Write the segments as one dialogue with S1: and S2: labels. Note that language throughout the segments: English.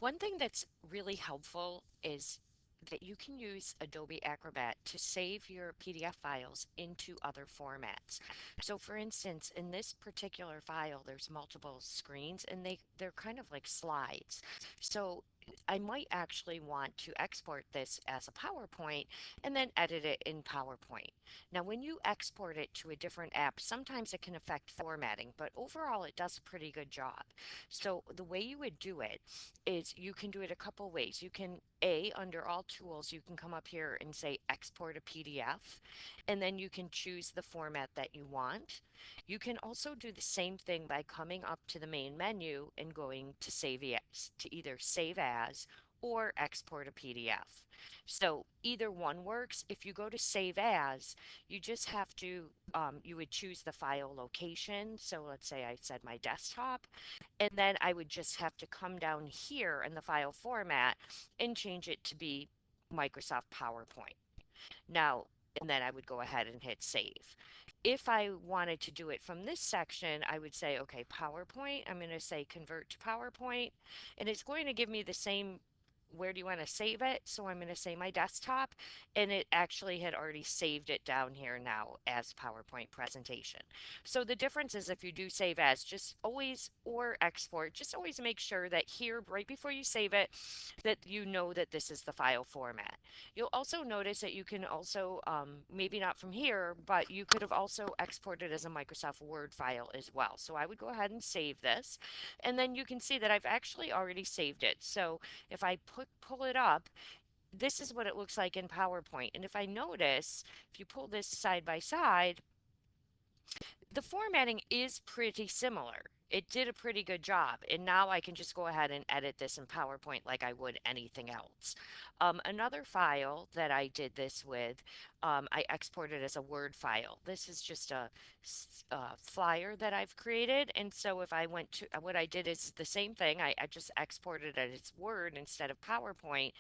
S1: One thing that's really helpful is that you can use Adobe Acrobat to save your PDF files into other formats. So for instance, in this particular file, there's multiple screens and they're kind of like slides. So I might actually want to export this as a PowerPoint and then edit it in PowerPoint. Now, when you export it to a different app, sometimes it can affect formatting, but overall it does a pretty good job. So the way you would do it is you can do it a couple ways. You can under all tools, you can come up here and say export a PDF, and then you can choose the format that you want. You can also do the same thing by coming up to the main menu and going to save as, to either save as or export a PDF. So either one works. If you go to save as, you just have to, you would choose the file location. So let's say I said my desktop, and then I would just have to come down here in the file format and change it to be Microsoft PowerPoint. Now, and then I would go ahead and hit save. If I wanted to do it from this section, I would say, okay, PowerPoint. I'm going to say convert to PowerPoint, and it's going to give me the same. Where do you want to save it? So I'm going to say my desktop, and it actually had already saved it down here now as PowerPoint presentation. So the difference is if you do save as, just always, or export, just always make sure that here, right before you save it, that you know that this is the file format. You'll also notice that you can also, maybe not from here, but you could have also exported as a Microsoft Word file as well. So I would go ahead and save this, and then you can see that I've actually already saved it. So if I pull it up, this is what it looks like in PowerPoint. And if I notice, if you pull this side by side, the formatting is pretty similar. It did a pretty good job. And now I can just go ahead and edit this in PowerPoint like I would anything else. Another file that I did this with, I exported as a Word file. This is just a flyer that I've created. And so if I went to, what I did is the same thing. I just exported it as Word instead of PowerPoint.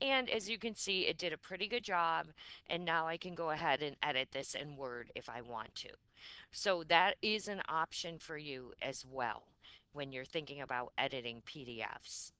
S1: And as you can see, it did a pretty good job. And now I can go ahead and edit this in Word if I want to. So that is an option for you as well when you're thinking about editing PDFs.